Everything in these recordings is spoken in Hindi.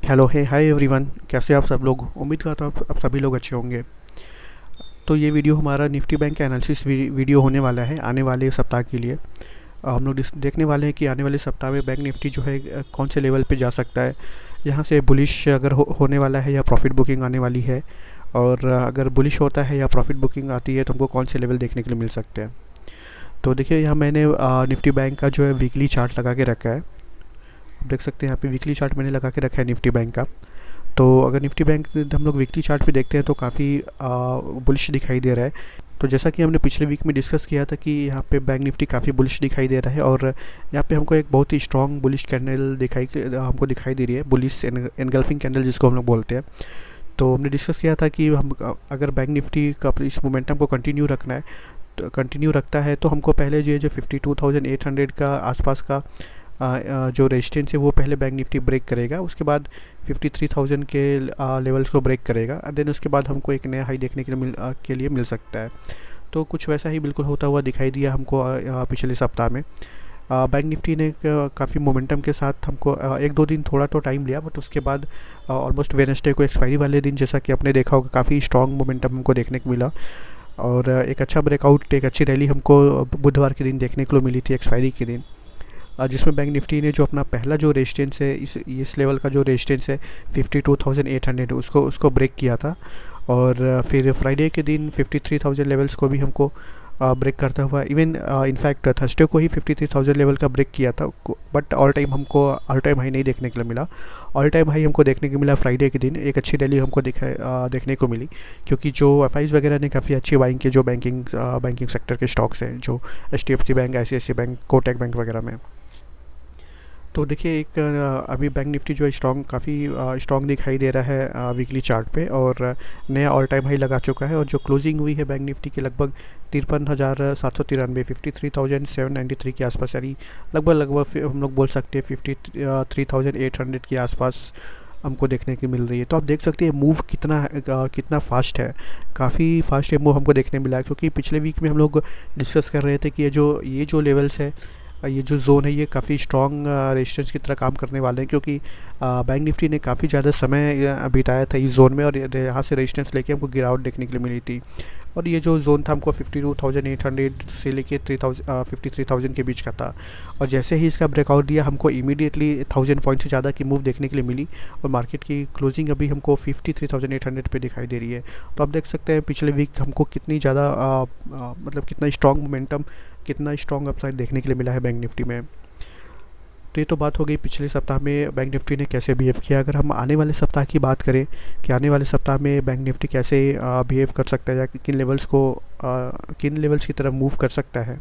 हेलो हे हाय एवरीवन, कैसे आप सब लोग। उम्मीद करता हूँ आप सभी लोग अच्छे होंगे। तो ये वीडियो हमारा निफ्टी बैंक का एनालिसिस वीडियो होने वाला है आने वाले सप्ताह के लिए। हम लोग देखने वाले हैं कि आने वाले सप्ताह में बैंक निफ्टी जो है कौन से लेवल पे जा सकता है। यहाँ से बुलिश अगर होने वाला है या प्रॉफिट बुकिंग आने वाली है। और अगर बुलिश होता है या प्रॉफिट बुकिंग आती है तो हमको कौन से लेवल देखने के लिए मिल सकते हैं। तो देखिए, यहाँ मैंने निफ्टी बैंक का जो है वीकली चार्ट लगा के रखा है। आप देख सकते हैं यहाँ पे वीकली चार्ट मैंने लगा के रखा है निफ्टी बैंक का। तो अगर निफ्टी बैंक हम लोग वीकली चार्ट पे देखते हैं तो काफ़ी बुलिश दिखाई दे रहा है। तो जैसा कि हमने पिछले वीक में डिस्कस किया था कि यहाँ पे बैंक निफ्टी काफ़ी बुलिश दिखाई दे रहा है, और यहाँ पे हमको एक बहुत ही स्ट्रॉन्ग बुलिश कैंडल हमको दिखाई दे रही है, बुलिश एनगल्फिंग कैंडल जिसको हम लोग बोलते हैं। तो हमने डिस्कस किया था कि हम अगर बैंक निफ्टी का इस मोमेंटम को कंटिन्यू रखना है, तो कंटिन्यू रखता है तो हमको पहले जो 52,800 का आसपास का जो रेजिस्टेंस है वो पहले बैंक निफ्टी ब्रेक करेगा। उसके बाद 53,000 के लेवल्स को ब्रेक करेगा। देन उसके बाद हमको एक नया हाई देखने के लिए मिल सकता है। तो कुछ वैसा ही बिल्कुल होता हुआ दिखाई दिया हमको पिछले सप्ताह में। बैंक निफ्टी ने काफ़ी मोमेंटम के साथ हमको एक दो दिन थोड़ा तो टाइम लिया, बट उसके बाद ऑलमोस्ट वेडनेसडे को एक्सपायरी वाले दिन जैसा कि आपने देखा होगा काफ़ी स्ट्रॉन्ग मोमेंटम हमको देखने को मिला। और एक अच्छा ब्रेकआउट, एक अच्छी रैली हमको बुधवार के दिन देखने को मिली थी, एक्सपायरी के दिन, जिसमें बैंक निफ्टी ने जो अपना पहला जो रेजिस्टेंस है, इस लेवल का जो रेजिस्टेंस है 52,800, उसको ब्रेक किया था। और फिर फ्राइडे के दिन 53,000 लेवल्स को भी हमको ब्रेक करता हुआ, इवन इनफैक्ट थर्सडे को ही 53,000 लेवल का ब्रेक किया था। बट ऑल टाइम हाई नहीं देखने के लिए मिला। ऑल टाइम हाई हमको देखने को मिला फ्राइडे के दिन। एक अच्छी रैली हमको देखने को मिली, क्योंकि जो एफ वगैरह ने काफ़ी अच्छी बाइंग की जो बैंकिंग सेक्टर के स्टॉक्स हैं, जो HDFC bank, ICICI bank, Kotak bank वगैरह में। तो देखिए, एक अभी बैंक निफ्टी जो है काफ़ी स्ट्रॉन्ग दिखाई दे रहा है वीकली चार्ट पे, और नया ऑल टाइम हाई लगा चुका है। और जो क्लोजिंग हुई है बैंक निफ्टी की लगभग 53,793, 53,793 के आसपास, यानी लगभग हम लोग बोल सकते हैं 53,800 के आसपास हमको देखने की मिल रही है। तो आप देख सकते हैं मूव कितना फास्ट है। काफ़ी फास्ट ये मूव हमको देखने मिला है, क्योंकि पिछले वीक में हम लोग डिस्कस कर रहे थे कि ये जो लेवल्स है, ये जो जोन है, ये काफ़ी स्ट्रॉन्ग रेजिस्टेंस की तरह काम करने वाले हैं, क्योंकि बैंक निफ्टी ने काफ़ी ज़्यादा समय बिताया था इस जोन में, और यहाँ से रेजिस्टेंस लेके हमको गिरावट देखने के लिए मिली थी। और ये जो जोन था हमको 52,800 से लेके 53,000 के बीच का था। और जैसे ही इसका ब्रेकआउट दिया, हमको इमीडिएटली 1000 पॉइंट से ज़्यादा की मूव देखने के लिए मिली, और मार्केट की क्लोजिंग अभी हमको 53,800 पे दिखाई दे रही है। तो आप देख सकते हैं पिछले वीक हमको कितनी ज़्यादा मतलब कितना स्ट्रॉन्ग मोमेंटम, कितना स्ट्रॉन्ग अपसाइड देखने के लिए मिला है बैंक निफ्टी में। तो ये तो बात हो गई पिछले सप्ताह में बैंक निफ्टी ने कैसे बिहेव किया। अगर हम आने वाले सप्ताह की बात करें कि आने वाले सप्ताह में बैंक निफ्टी कैसे बिहेव कर सकता है, या किन लेवल्स की तरफ मूव कर सकता है।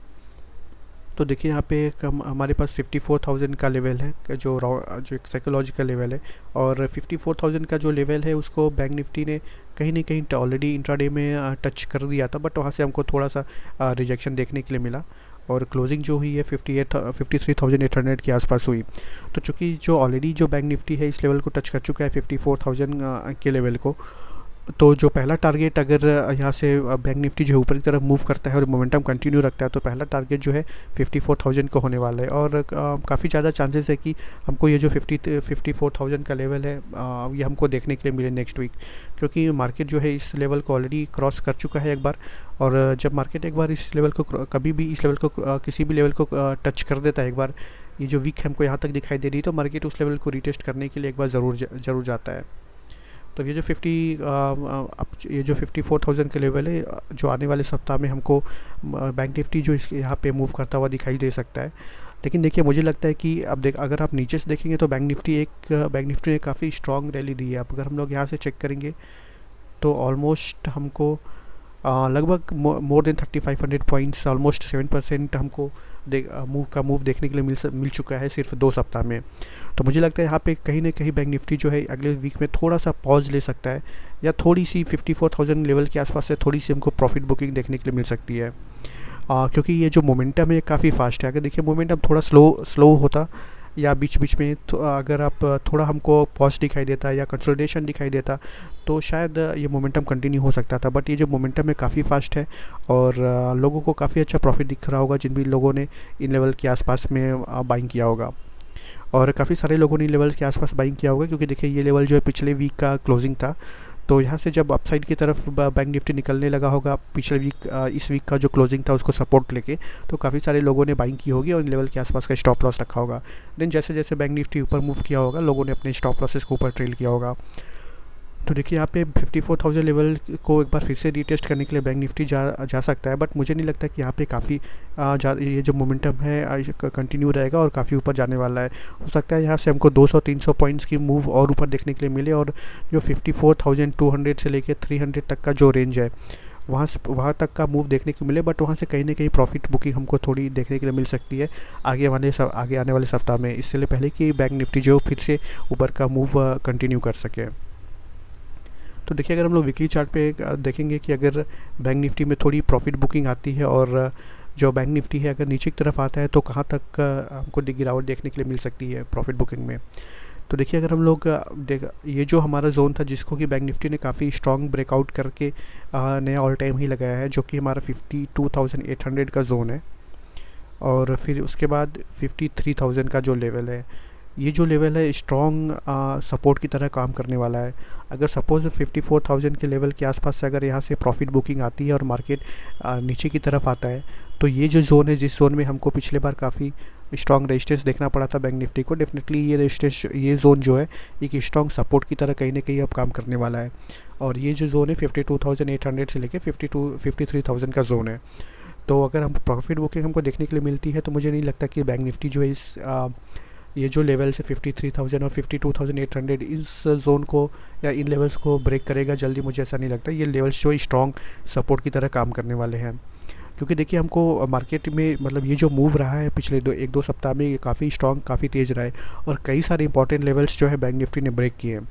तो देखिए, यहाँ पे हमारे पास 54,000 का लेवल है, जो एक साइकोलॉजिकल लेवल है। और 54,000 का जो लेवल है उसको बैंक निफ्टी ने कहीं ना कहीं ऑलरेडी इंट्राडे में टच कर दिया था, बट वहाँ से हमको थोड़ा सा रिजेक्शन देखने के लिए मिला, और क्लोजिंग जो हुई है 53,800 के आसपास हुई। तो चूँकि जो ऑलरेडी जो बैंक निफ्टी है इस लेवल को टच कर चुका है 54,000 के लेवल को, तो जो पहला टारगेट, अगर यहाँ से बैंक निफ्टी जो ऊपर की तरफ मूव करता है और मोमेंटम कंटिन्यू रखता है, तो पहला टारगेट जो है 54,000 को होने वाला है। और काफ़ी ज़्यादा चांसेस है कि हमको ये जो 54,000 का लेवल है ये हमको देखने के लिए मिले नेक्स्ट वीक, क्योंकि मार्केट जो है इस लेवल को ऑलरेडी क्रॉस कर चुका है एक बार। और जब मार्केट एक बार इस लेवल को कभी भी इस लेवल को किसी भी लेवल को टच कर देता है एक बार, ये जो वीक हमको यहाँ तक दिखाई दे रही है, तो मार्केट उस लेवल को रिटेस्ट करने के लिए एक बार ज़रूर जाता है। तो ये जो 54,000 के लेवल है, जो आने वाले सप्ताह में हमको बैंक निफ्टी जो इसके यहाँ पे मूव करता हुआ दिखाई दे सकता है। लेकिन देखिए, मुझे लगता है कि अब अगर आप नीचे से देखेंगे तो बैंक निफ्टी ने काफ़ी स्ट्रॉन्ग रैली दी है। अब अगर हम लोग यहाँ से चेक करेंगे तो ऑलमोस्ट हमको लगभग मोर देन 3500 पॉइंट्स, ऑलमोस्ट 7% हमको मूव देखने के लिए मिल चुका है सिर्फ 2 सप्ताह में। तो मुझे लगता है यहाँ पे कहीं ना कहीं बैंक निफ्टी जो है अगले वीक में थोड़ा सा पॉज ले सकता है, या थोड़ी सी 54,000 लेवल के आसपास से थोड़ी सी हमको प्रॉफिट बुकिंग देखने के लिए मिल सकती है। क्योंकि ये जो मोमेंटम है काफ़ी फास्ट है। अगर देखिए मोमेंटम थोड़ा स्लो होता, या बीच बीच में तो अगर आप थोड़ा हमको पॉज दिखाई देता या कंसोलिडेशन दिखाई देता, तो शायद ये मोमेंटम कंटिन्यू हो सकता था। बट ये जो मोमेंटम है काफ़ी फास्ट है, और लोगों को काफ़ी अच्छा प्रॉफिट दिख रहा होगा जिन भी लोगों ने इन लेवल के आसपास में बाइंग किया होगा। और काफ़ी सारे लोगों ने लेवल के आसपास बाइंग किया होगा, क्योंकि देखिए ये लेवल जो है पिछले वीक का क्लोजिंग था। तो यहाँ से जब अपसाइड की तरफ बैंक निफ्टी निकलने लगा होगा पिछले वीक, इस वीक का जो क्लोजिंग था उसको सपोर्ट लेके, तो काफ़ी सारे लोगों ने बाइंग की होगी और इन लेवल के आसपास का स्टॉप लॉस रखा होगा। देन जैसे जैसे बैंक निफ्टी ऊपर मूव किया होगा, लोगों ने अपने स्टॉप लॉसेस को ऊपर ट्रेल किया होगा। तो देखिए यहाँ पे 54,000 लेवल को एक बार फिर से रीटेस्ट करने के लिए बैंक निफ्टी जा सकता है, बट मुझे नहीं लगता कि यहाँ पे काफ़ी ये जो मोमेंटम है कंटिन्यू रहेगा और काफ़ी ऊपर जाने वाला है। हो सकता है यहाँ से हमको 200-300 पॉइंट्स की मूव और ऊपर देखने के लिए मिले, और जो 54,200 से लेके 300 तक का जो रेंज है वहाँ तक का मूव देखने को मिले, बट वहाँ से कहीं ना कहीं प्रॉफिट बुकिंग हमको थोड़ी देखने के लिए मिल सकती है आगे आने वाले सप्ताह में, इससे पहले कि बैंक निफ्टी जो फिर से ऊपर का मूव कंटिन्यू कर सके। तो देखिए अगर हम लोग वीकली चार्ट पे देखेंगे कि अगर बैंक निफ्टी में थोड़ी प्रॉफिट बुकिंग आती है और जो बैंक निफ्टी है अगर नीचे की तरफ आता है, तो कहाँ तक हमको गिरावट देखने के लिए मिल सकती है प्रॉफिट बुकिंग में। तो देखिए अगर हम लोग ये जो हमारा जोन था जिसको कि बैंक निफ्टी ने काफ़ी स्ट्रॉन्ग ब्रेकआउट करके नया ऑल टाइम ही लगाया है, जो कि हमारा 52,800 का जोन है, और फिर उसके बाद 53,000 का जो लेवल है, ये जो लेवल है स्ट्रॉन्ग सपोर्ट की तरह काम करने वाला है। अगर सपोज़ 54,000 के लेवल के आसपास से अगर यहाँ से प्रॉफिट बुकिंग आती है और मार्केट नीचे की तरफ आता है, तो ये जो जोन है, जिस जोन में हमको पिछले बार काफ़ी स्ट्रॉन्ग रेजिस्टेंस देखना पड़ा था बैंक निफ्टी को, डेफिनेटली ये जोन जो है एक स्ट्रॉन्ग सपोर्ट की तरह कहीं ना कहीं अब काम करने वाला है। और ये जो जोन है 52,800 से लेके 53,000 का जोन है। तो अगर हम प्रॉफिट बुकिंग हमको देखने के लिए मिलती है, तो मुझे नहीं लगता कि बैंक निफ्टी जो है ये जो लेवल्स है 53,000 और 52,800 इस जोन को या इन लेवल्स को ब्रेक करेगा जल्दी, मुझे ऐसा नहीं लगता। ये लेवल्स जो स्ट्रॉन्ग सपोर्ट की तरह काम करने वाले हैं, क्योंकि देखिए हमको मार्केट में मतलब ये जो मूव रहा है पिछले एक दो सप्ताह में, ये काफ़ी स्ट्रॉन्ग काफ़ी तेज़ रहा है और कई सारे इंपॉर्टेंट लेवल्स जो है बैंक निफ्टी ने ब्रेक किए हैं।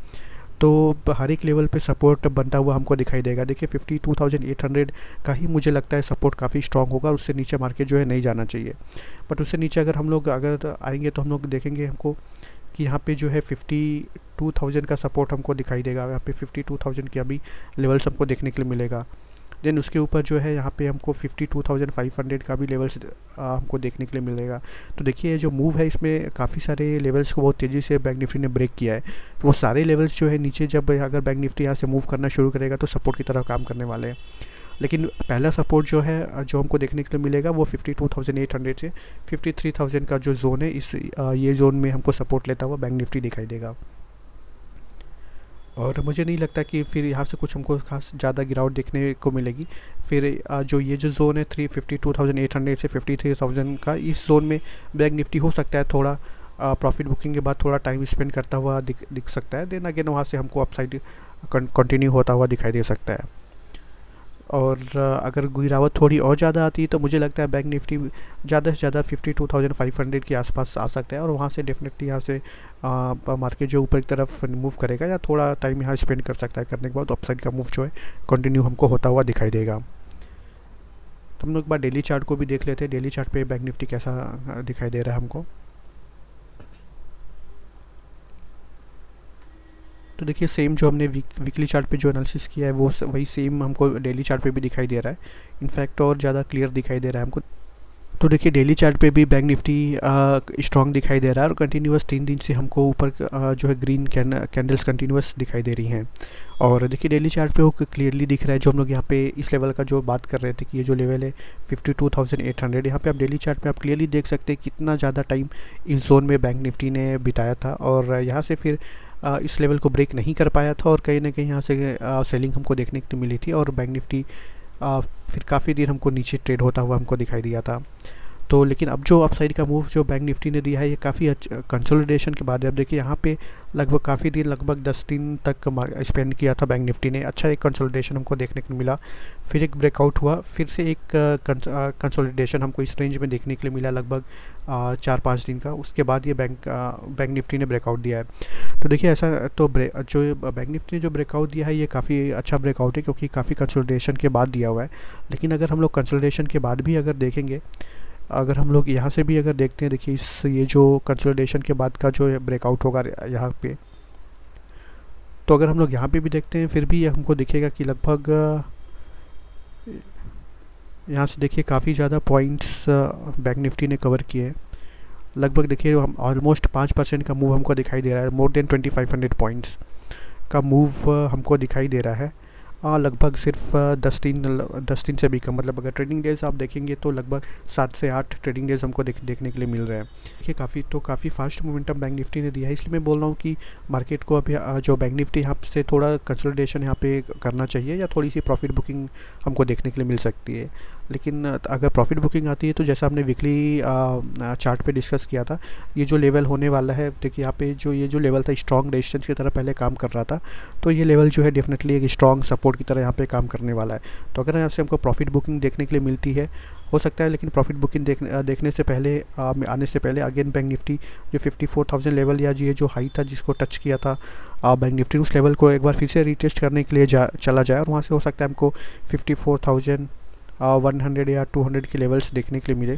तो हर एक लेवल पे सपोर्ट बनता हुआ हमको दिखाई देगा। देखिए 52,800 का ही मुझे लगता है सपोर्ट काफ़ी स्ट्रॉन्ग होगा, उससे नीचे मार्केट जो है नहीं जाना चाहिए। बट उससे नीचे अगर हम लोग आएंगे तो हम लोग देखेंगे हमको कि यहाँ पे जो है 52,000 का सपोर्ट हमको दिखाई देगा। यहाँ पे 52,000 के अभी लेवल्स हमको देखने के लिए मिलेगा। देन उसके ऊपर जो है यहाँ पे हमको 52,500 का भी लेवल्स हमको देखने के लिए मिलेगा। तो देखिए जो मूव है इसमें काफ़ी सारे लेवल्स को बहुत तेज़ी से बैंक निफ्टी ने ब्रेक किया है। तो वो सारे लेवल्स जो है नीचे जब अगर बैंक निफ्टी यहाँ से मूव करना शुरू करेगा तो सपोर्ट की तरह काम करने वाले हैं। लेकिन पहला सपोर्ट जो है जो हमको देखने के लिए मिलेगा वो 52,800 से 53,000 का जो जोन है, ये जोन में हमको सपोर्ट लेता हुआ बैंक निफ्टी दिखाई देगा। और मुझे नहीं लगता कि फिर यहाँ से कुछ हमको खास ज़्यादा गिरावट देखने को मिलेगी। फिर जो ये जो जोन है 52,800 से 53,000 का, इस जोन में बैंक निफ्टी हो सकता है थोड़ा प्रॉफिट बुकिंग के बाद थोड़ा टाइम स्पेंड करता हुआ दिख सकता है। देन अगेन वहाँ से हमको अपसाइड कंटिन्यू होता हुआ दिखाई दे सकता है। और अगर गिरावट थोड़ी और ज़्यादा आती है तो मुझे लगता है बैंक निफ्टी ज़्यादा से ज़्यादा 52,500 के आसपास आ सकता है, और वहाँ से डेफिनेटली यहाँ से मार्केट जो ऊपर की तरफ मूव करेगा या थोड़ा टाइम यहाँ स्पेंड कर सकता है, करने के बाद अपसाइड का मूव जो है कंटिन्यू हमको होता हुआ दिखाई देगा। तो हम लोग एक बार डेली चार्ट को भी देख लेते हैं, डेली चार्ट पे बैंक निफ्टी कैसा दिखाई दे रहा है हमको। तो देखिए सेम जो हमने वीकली चार्ट पे जो एनालिसिस किया है वो वही सेम हमको डेली चार्ट पे भी दिखाई दे रहा है, इनफैक्ट और ज़्यादा क्लियर दिखाई दे रहा है हमको। तो देखिए डेली चार्ट पे भी बैंक निफ्टी स्ट्रॉन्ग दिखाई दे रहा है और कंटिन्यूस 3 दिन से हमको ऊपर जो है ग्रीन कैंडल्स कंटिन्यूस दिखाई दे रही हैं। और देखिए डेली चार्ट पे वो क्लियरली दिख रहा है, जो हम लोग यहाँ पे इस लेवल का जो बात कर रहे थे कि ये जो लेवल है 52,800, यहाँ पे आप डेली चार्ट पे आप क्लियरली देख सकते हैं कितना ज़्यादा टाइम इस जोन में बैंक निफ्टी ने बिताया था, और यहाँ से फिर इस लेवल को ब्रेक नहीं कर पाया था और कहीं ना कहीं यहाँ से सेलिंग हमको देखने को मिली थी, और बैंक निफ्टी फिर काफ़ी देर हमको नीचे ट्रेड होता हुआ हमको दिखाई दिया था। तो लेकिन अब जो अपसाइड का मूव जो बैंक निफ्टी ने दिया है ये काफ़ी कंसोलिडेशन के बाद है। अब देखिए यहाँ पे लगभग काफ़ी दिन, लगभग 10 दिन तक स्पेंड किया था बैंक निफ्टी ने, अच्छा एक कंसोलिडेशन हमको देखने को मिला, फिर एक ब्रेकआउट हुआ, फिर से एक कंसोलिडेशन हमको इस रेंज में देखने के लिए मिला लगभग 4-5 दिन का, उसके बाद ये बैंक निफ्टी ने ब्रेकआउट दिया है। तो देखिए ऐसा तो जो बैंक निफ्टी ने जो ब्रेकआउट दिया है ये काफ़ी अच्छा ब्रेकआउट है, क्योंकि काफ़ी कंसोलिडेशन के बाद दिया हुआ है। लेकिन अगर हम लोग कंसोलिडेशन के बाद भी अगर देखेंगे, अगर हम लोग यहाँ से भी अगर देखते हैं, देखिए ये जो कंसोलिडेशन के बाद का जो ब्रेकआउट होगा यहाँ पे, तो अगर हम लोग यहाँ पे भी देखते हैं फिर भी हमको दिखेगा कि लगभग यहाँ से देखिए काफ़ी ज़्यादा पॉइंट्स बैंक निफ्टी ने कवर किए हैं, लगभग देखिए हम ऑलमोस्ट 5% का मूव हमको दिखाई दे रहा है, मोर देन 2500 पॉइंट्स का मूव हमको दिखाई दे रहा है। लगभग सिर्फ 10 दिन से भी कम, मतलब अगर ट्रेडिंग डेज़ आप देखेंगे तो लगभग 7 से 8 ट्रेडिंग डेज़ हमको देखने के लिए मिल रहे हैं। देखिए काफ़ी फास्ट मोमेंटम बैंक निफ्टी ने दिया है, इसलिए मैं बोल रहा हूँ कि मार्केट को अभी जो बैंक निफ्टी यहाँ से थोड़ा कंसोलिडेशन यहाँ पे करना चाहिए, या थोड़ी सी प्रॉफिट बुकिंग हमको देखने के लिए मिल सकती है। लेकिन अगर प्रॉफिट बुकिंग आती है तो जैसा हमने वीकली चार्ट पे डिस्कस किया था, ये जो लेवल होने वाला है, देखिए यहाँ पे जो ये जो लेवल था स्ट्रॉन्ग रेजिस्टेंस की तरह पहले काम कर रहा था, तो ये लेवल जो है डेफिनेटली एक स्ट्रॉन्ग सपोर्ट की तरह यहाँ पे काम करने वाला है। तो अगर यहाँ से हमको प्रॉफिट बुकिंग देखने के लिए मिलती है, हो सकता है, लेकिन प्रॉफिट बुकिंग देखने से पहले आने से पहले अगेन बैंक निफ्टी जो 54,000 लेवल या ये जो हाई था जिसको टच किया था बैंक निफ्टी, उस लेवल को एक बार फिर से रीटेस्ट करने के लिए चला जाए, और वहाँ से हो सकता है हमको 54,100 या 200 के लेवल्स देखने के लिए मिले।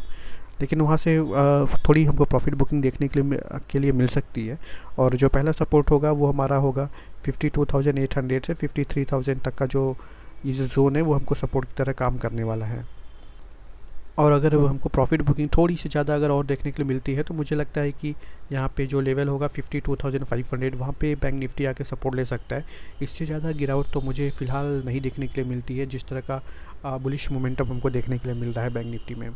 लेकिन वहाँ से थोड़ी हमको प्रॉफिट बुकिंग देखने के लिए मिल सकती है, और जो पहला सपोर्ट होगा वो हमारा होगा 52,800 से 53,000 तक का जो ये जो जोन है वो हमको सपोर्ट की तरह काम करने वाला है। और अगर हमको प्रॉफिट बुकिंग थोड़ी सी ज़्यादा अगर और देखने के लिए मिलती है तो मुझे लगता है कि यहाँ पे जो लेवल होगा 52,500 वहाँ पे बैंक निफ्टी आके सपोर्ट ले सकता है। इससे ज़्यादा गिरावट तो मुझे फ़िलहाल नहीं देखने के लिए मिलती है, जिस तरह का बुलिश मोमेंटम हमको देखने के लिए मिल रहा है बैंक निफ्टी में।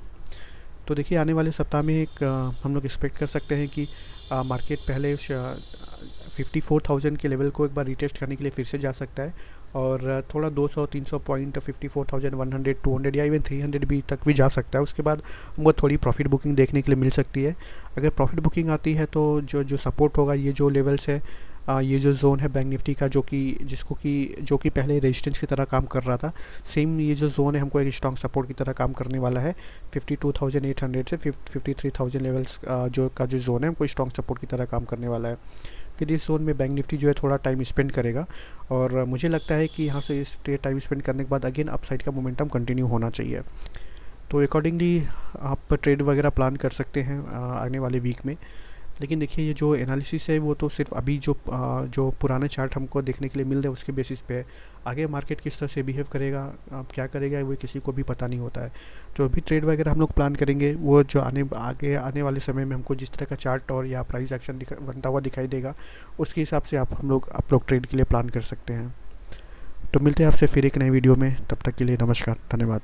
तो देखिए आने वाले सप्ताह में एक हम लोग एक्सपेक्ट कर सकते हैं कि मार्केट पहले 54,000 के लेवल को एक बार रीटेस्ट करने के लिए फिर से जा सकता है, और थोड़ा 200-300 पॉइंट 54,100, 200 या इवन 300 भी तक भी जा सकता है। उसके बाद हमको थोड़ी प्रॉफिट बुकिंग देखने के लिए मिल सकती है। अगर प्रॉफिट बुकिंग आती है तो जो सपोर्ट होगा, ये जो लेवल्स है, ये जो जोन है बैंक निफ्टी का जो कि पहले रेजिस्टेंस की तरह काम कर रहा था, सेम ये जो जोन है हमको एक स्ट्रॉन्ग सपोर्ट की तरह काम करने वाला है। 52,800 से 53,000 लेवल्स जो जोन है हमको स्ट्रॉन्ग सपोर्ट की तरह काम करने वाला है। फिर इस जोन में बैंक निफ्टी जो है थोड़ा टाइम स्पेंड करेगा, और मुझे लगता है कि यहाँ से इस टाइम स्पेंड करने के बाद अगेन अपसाइड का मोमेंटम कंटिन्यू होना चाहिए। तो अकॉर्डिंगली आप ट्रेड वगैरह प्लान कर सकते हैं आने वाले वीक में। लेकिन देखिए ये जो एनालिसिस है वो तो सिर्फ अभी जो पुराने चार्ट हमको देखने के लिए मिल रहे हैं उसके बेसिस पे है। आगे मार्केट किस तरह से बिहेव करेगा, आप क्या करेगा, वो किसी को भी पता नहीं होता है। तो अभी ट्रेड वगैरह हम लोग प्लान करेंगे, वो जो आगे आने वाले समय में हमको जिस तरह का चार्ट और या प्राइस एक्शन बनता हुआ दिखाई देगा, उसके हिसाब से आप लोग ट्रेड के लिए प्लान कर सकते हैं। तो मिलते हैं आपसे फिर एक नई वीडियो में, तब तक के लिए नमस्कार, धन्यवाद।